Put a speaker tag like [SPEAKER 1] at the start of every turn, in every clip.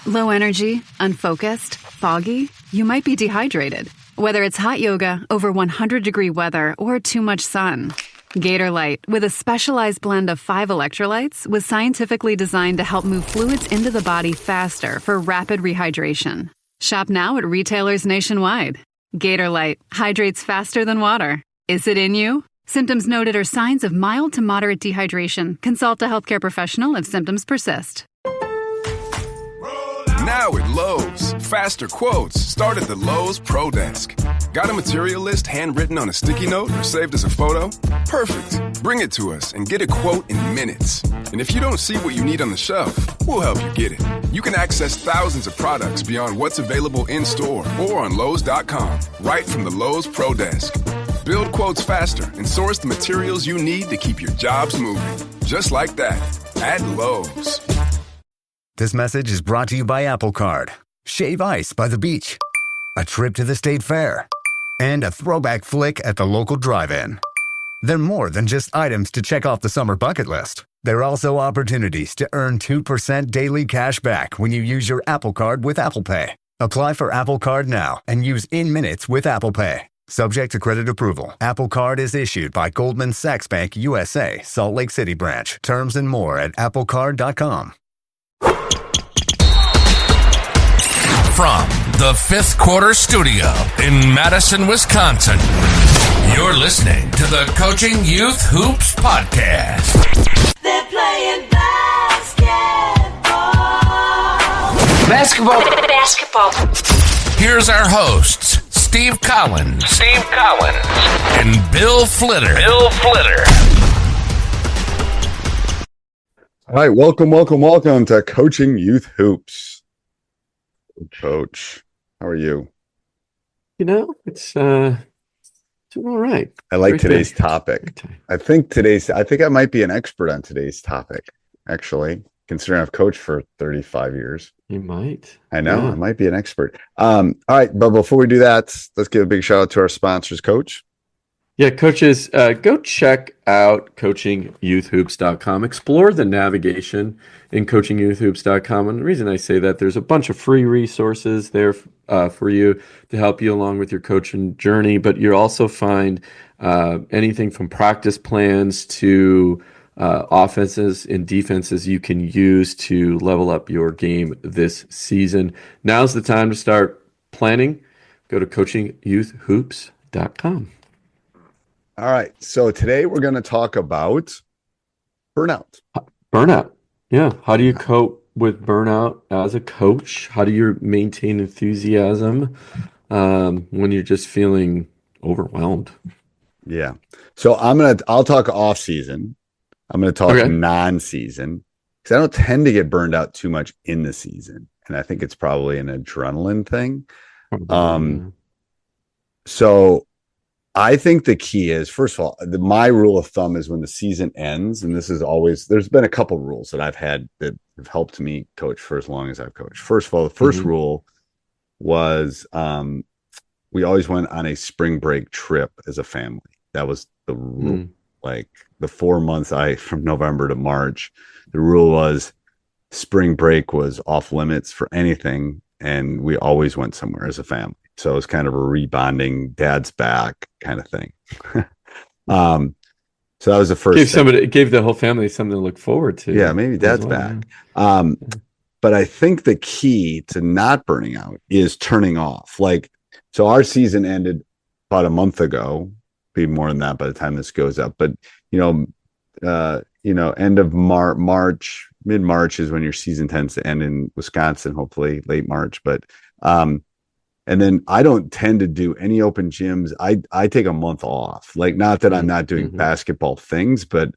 [SPEAKER 1] Low energy, unfocused, foggy? You might be dehydrated. Whether it's hot yoga, over 100-degree weather, or too much sun. Gatorlight, with a specialized blend of 5 electrolytes, was scientifically designed to help move fluids into the body faster for rapid rehydration. Shop now at retailers nationwide. Gatorlight hydrates faster than water. Is it in you? Symptoms noted are signs of mild to moderate dehydration. Consult a healthcare professional if symptoms persist.
[SPEAKER 2] Now at Lowe's, faster quotes start at the Lowe's Pro Desk. Got a material list handwritten on a sticky note or saved as a photo? Perfect. Bring it to us and get a quote in minutes. And if you don't see what you need on the shelf, we'll help you get it. You can access thousands of products beyond what's available in-store or on Lowe's.com, right from the Lowe's Pro Desk. Build quotes faster and source the materials you need to keep your jobs moving. Just like that, at Lowe's.
[SPEAKER 3] This message is brought to you by Apple Card, Shave Ice by the beach, a trip to the state fair, and a throwback flick at the local drive-in. They're more than just items to check off the summer bucket list. They're also opportunities to earn 2% daily cash back when you use your Apple Card with Apple Pay. Apply for Apple Card now and use in minutes with Apple Pay. Subject to credit approval. Apple Card is issued by Goldman Sachs Bank USA, Salt Lake City branch. Terms and more at applecard.com.
[SPEAKER 4] From the Fifth Quarter Studio in Madison, Wisconsin, you're listening to the Coaching Youth Hoops Podcast.
[SPEAKER 5] They're playing basketball.
[SPEAKER 4] Basketball. Here's our hosts, Steve Collins. And Bill Flitter.
[SPEAKER 6] All right, welcome to Coaching Youth Hoops. Coach, how are you?
[SPEAKER 7] You know, it's doing all right.
[SPEAKER 6] I like today's topic. I think I might be an expert on today's topic, actually, considering I've coached for 35 years.
[SPEAKER 7] You might.
[SPEAKER 6] I know, yeah. I might be an expert. All right, but before we do that, let's give a big shout out to our sponsors, Coach.
[SPEAKER 7] Yeah, coaches, go check out coachingyouthhoops.com. Explore the navigation in coachingyouthhoops.com. And the reason I say that, there's a bunch of free resources there for you to help you along with your coaching journey. But you'll also find anything from practice plans to offenses and defenses you can use to level up your game this season. Now's the time to start planning. Go to coachingyouthhoops.com.
[SPEAKER 6] All right. So today we're going to talk about burnout.
[SPEAKER 7] Burnout. Yeah. How do you cope with burnout as a coach? How do you maintain enthusiasm when you're just feeling overwhelmed?
[SPEAKER 6] Yeah. So I'll talk off season. I'm going to talk non-season because I don't tend to get burned out too much in the season. And I think it's probably an adrenaline thing. So I think the key is, first of all, my rule of thumb is when the season ends, and this is always, there's been a couple rules that I've had that have helped me coach for as long as I've coached. First of all, the first rule was we always went on a spring break trip as a family. That was the rule. Like the 4 months from November to March, the rule was spring break was off limits for anything, and we always went somewhere as a family. So it was kind of a rebonding, dad's back kind of thing. So that was the first.
[SPEAKER 7] It gave the whole family something to look forward to.
[SPEAKER 6] Yeah, maybe dad's back. But I think the key to not burning out is turning off. Like, so our season ended about a month ago. Be more than that by the time this goes up. But end of March, mid-March is when your season tends to end in Wisconsin. Hopefully late March, but. And then I don't tend to do any open gyms. I take a month off. Like, not that I'm not doing basketball things, but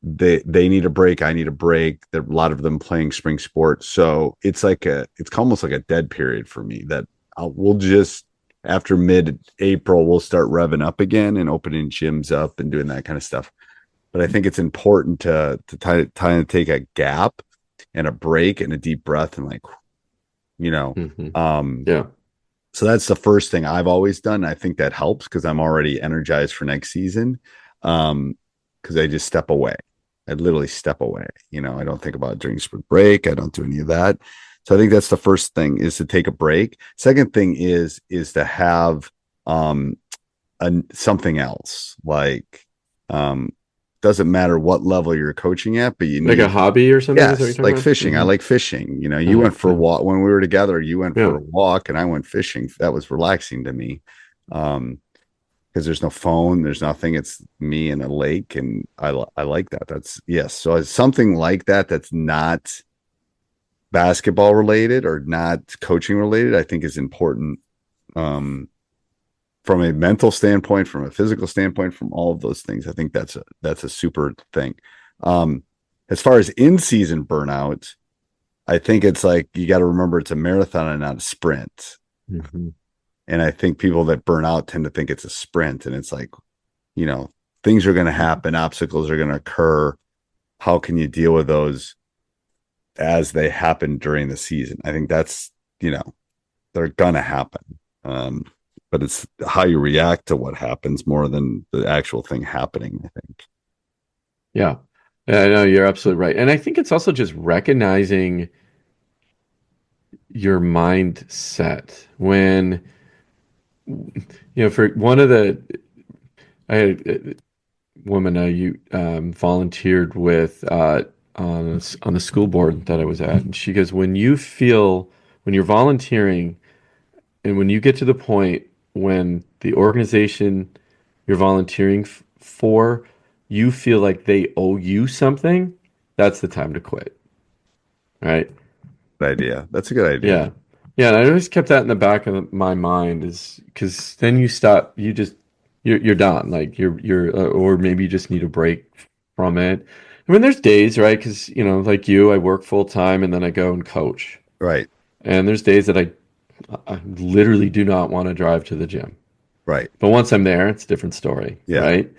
[SPEAKER 6] they need a break. I need a break. There are a lot of them playing spring sports. So it's almost like a dead period for me that we'll just, after mid-April, we'll start revving up again and opening gyms up and doing that kind of stuff. But I think it's important to take a gap and a break and a deep breath and So that's the first thing I've always done. I think that helps because I'm already energized for next season because I just step away. I literally step away. I don't think about it during spring break. I don't do any of that. So I think that's the first thing, is to take a break. Second thing is to have something else, like doesn't matter what level you're coaching at, but you need
[SPEAKER 7] like a hobby or something. Is that what you're
[SPEAKER 6] yes,
[SPEAKER 7] talking
[SPEAKER 6] like
[SPEAKER 7] about?
[SPEAKER 6] fishing. I
[SPEAKER 7] Mhm.
[SPEAKER 6] like fishing. You went for a walk when we were together. You went
[SPEAKER 7] Yeah.
[SPEAKER 6] for a walk, and I went fishing. That was relaxing to me, because there's no phone, there's nothing. It's me and a lake, and I like that. That's yes. So it's something like that that's not basketball related or not coaching related, I think is important, from a mental standpoint, from a physical standpoint, from all of those things. I think that's a super thing. As far as in-season burnout, I think it's like, you got to remember it's a marathon and not a sprint.
[SPEAKER 7] Mhm.
[SPEAKER 6] And I think people that burn out tend to think it's a sprint, and it's like, things are going to happen, obstacles are going to occur. How can you deal with those as they happen during the season? I think that's, they're going to happen. But it's how you react to what happens more than the actual thing happening, I think.
[SPEAKER 7] Yeah. Yeah, no, you're absolutely right. And I think it's also just recognizing your mindset when, for one of the, I had a woman you volunteered with on the school board that I was at, and she goes, when you're volunteering, and when you get to the point when the organization you're volunteering for, you feel like they owe you something, that's the time to quit. Right?
[SPEAKER 6] Good idea. That's a good idea.
[SPEAKER 7] Yeah. Yeah, and I always kept that in the back of my mind, is because then you stop, you're done. Like or maybe you just need a break from it. I mean, there's days, right? Because, like you, I work full time and then I go and coach.
[SPEAKER 6] Right.
[SPEAKER 7] And there's days that I literally do not want to drive to the gym.
[SPEAKER 6] Right.
[SPEAKER 7] But once I'm there, it's a different story.
[SPEAKER 6] Yeah.
[SPEAKER 7] Right.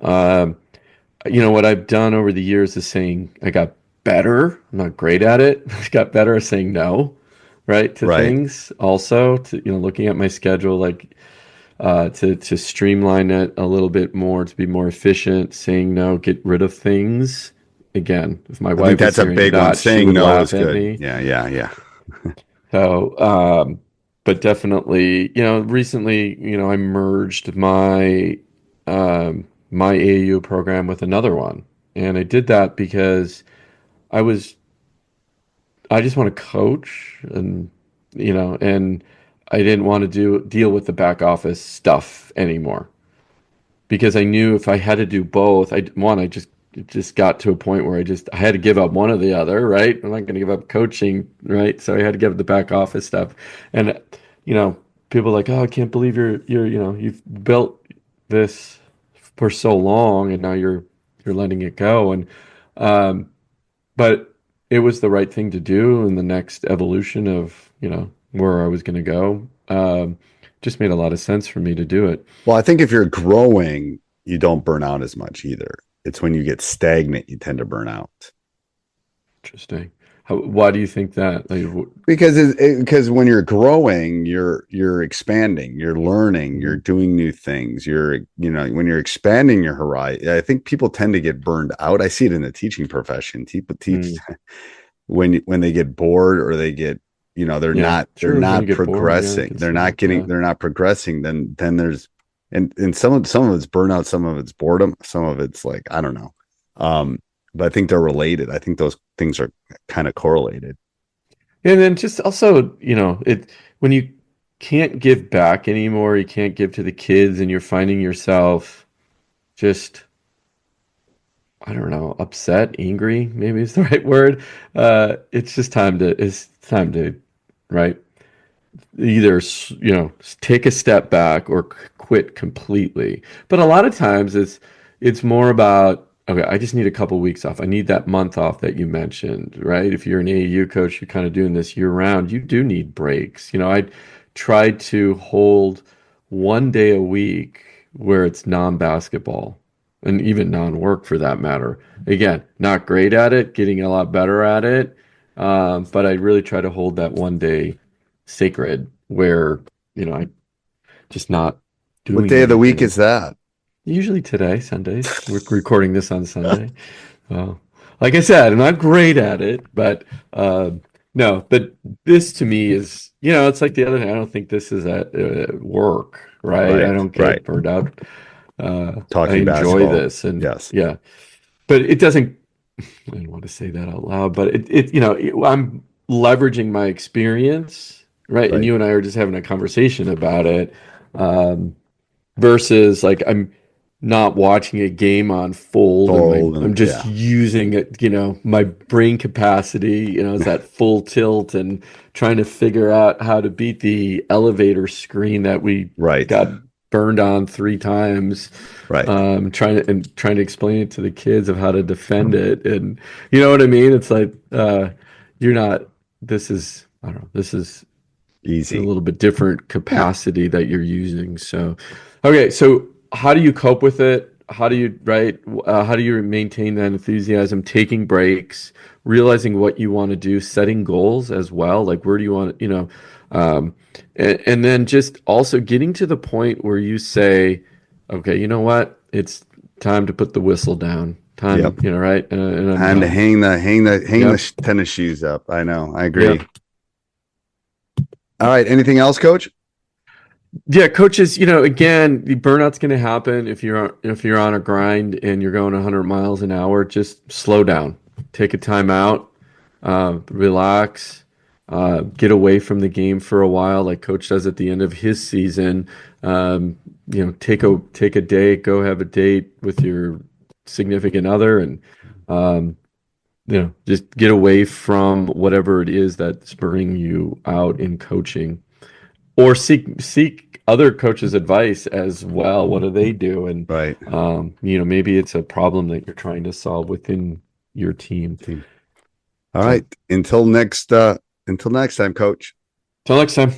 [SPEAKER 7] What I've done over the years is saying, I got better. I'm not great at it. I got better at saying no, right, to
[SPEAKER 6] Right.
[SPEAKER 7] things. Also, to looking at my schedule, like to streamline it a little bit more, to be more efficient. Saying no, get rid of things. Again, if my
[SPEAKER 6] I
[SPEAKER 7] wife
[SPEAKER 6] think
[SPEAKER 7] was
[SPEAKER 6] that's a
[SPEAKER 7] hearing
[SPEAKER 6] big one.
[SPEAKER 7] that, she
[SPEAKER 6] Saying
[SPEAKER 7] would
[SPEAKER 6] no
[SPEAKER 7] laugh
[SPEAKER 6] is
[SPEAKER 7] at
[SPEAKER 6] good.
[SPEAKER 7] me.
[SPEAKER 6] Yeah.
[SPEAKER 7] So, but definitely, recently, I merged my AAU program with another one. And I did that because I just want to coach, and I didn't want to deal with the back office stuff anymore, because I knew if I had to do both, I just got to a point where I had to give up one or the other, right? I'm not going to give up coaching, right? So I had to give up the back office stuff. And, people are like, oh, I can't believe you've built this for so long and now you're letting it go. And, but it was the right thing to do in the next evolution of, where I was going to go. Just made a lot of sense for me to do it.
[SPEAKER 6] Well, I think if you're growing, you don't burn out as much either. It's when you get stagnant, you tend to burn out.
[SPEAKER 7] Interesting. Why do you think that? Like,
[SPEAKER 6] Because when you're growing, you're expanding, you're learning, you're doing new things. When you're expanding your horizon, I think people tend to get burned out. I see it in the teaching profession. People teach when they get bored, or they get, they're not progressing.
[SPEAKER 7] Bored,
[SPEAKER 6] they're not progressing. Then there's and some of it's burnout, some of it's boredom, some of it's like, I don't know. But I think they're related. I think those things are kind of correlated.
[SPEAKER 7] And then just also, when you can't give back anymore, you can't give to the kids, and you're finding yourself just, I don't know, upset, angry, maybe is the right word. It's time to, right? Either, take a step back or quit completely. But a lot of times it's more about, okay, I just need a couple weeks off. I need that month off that you mentioned, right? If you're an AAU coach, you're kind of doing this year round, you do need breaks. I tried to hold one day a week where it's non-basketball, and even non-work for that matter. Again, not great at it, getting a lot better at it. But I really try to hold that one day sacred where, I just not doing
[SPEAKER 6] What day of the week
[SPEAKER 7] anything.
[SPEAKER 6] is that?
[SPEAKER 7] Usually today, Sundays. We're recording this on Sunday. Well, like I said, I'm not great at it, but no, but this to me is, it's like the other thing. I don't think this is at work, right? I
[SPEAKER 6] Right,
[SPEAKER 7] don't
[SPEAKER 6] right.
[SPEAKER 7] get burned out. I
[SPEAKER 6] Talking
[SPEAKER 7] enjoy
[SPEAKER 6] basketball.
[SPEAKER 7] this, and
[SPEAKER 6] Yes.
[SPEAKER 7] yeah, but it doesn't. I don't want to say that out loud, but I'm leveraging my experience, right? And
[SPEAKER 6] Right.
[SPEAKER 7] you and I are just having a conversation about it, versus like I'm not watching a game unfold and
[SPEAKER 6] Fold
[SPEAKER 7] I'm
[SPEAKER 6] and
[SPEAKER 7] just
[SPEAKER 6] yeah.
[SPEAKER 7] using it, my brain capacity, is that full tilt and trying to figure out how to beat the elevator screen that we
[SPEAKER 6] Right.
[SPEAKER 7] got burned on 3 times.
[SPEAKER 6] Right.
[SPEAKER 7] Trying to explain it to the kids of how to defend it. And you know what I mean? It's like, you're not, this is, I don't know, this is a
[SPEAKER 6] Easy.
[SPEAKER 7] little bit different capacity that you're using. So, okay. So how do you cope with it? How do you, right? How do you maintain that enthusiasm, taking breaks, realizing what you want to do, setting goals as well? Like, where do you want, and then just also getting to the point where you say, okay, you know what? It's time to put the whistle down. Time,
[SPEAKER 6] Yep.
[SPEAKER 7] Right? And I'm
[SPEAKER 6] Time to
[SPEAKER 7] done.
[SPEAKER 6] hang
[SPEAKER 7] Yep.
[SPEAKER 6] the tennis shoes up. I know. I agree.
[SPEAKER 7] Yep.
[SPEAKER 6] All right. Anything else, Coach?
[SPEAKER 7] Yeah, coaches, again, the burnout's going to happen if you're on a grind and you're going 100 miles an hour. Just slow down, take a time out, relax, get away from the game for a while, like Coach does at the end of his season. Take a day, go have a date with your significant other, and just get away from whatever it is that's burning you out in coaching. Or seek other coaches' advice as well. What do they do? And
[SPEAKER 6] Right.
[SPEAKER 7] maybe it's a problem that you're trying to solve within your team.
[SPEAKER 6] All right. Until next time, Coach.
[SPEAKER 7] Till next time.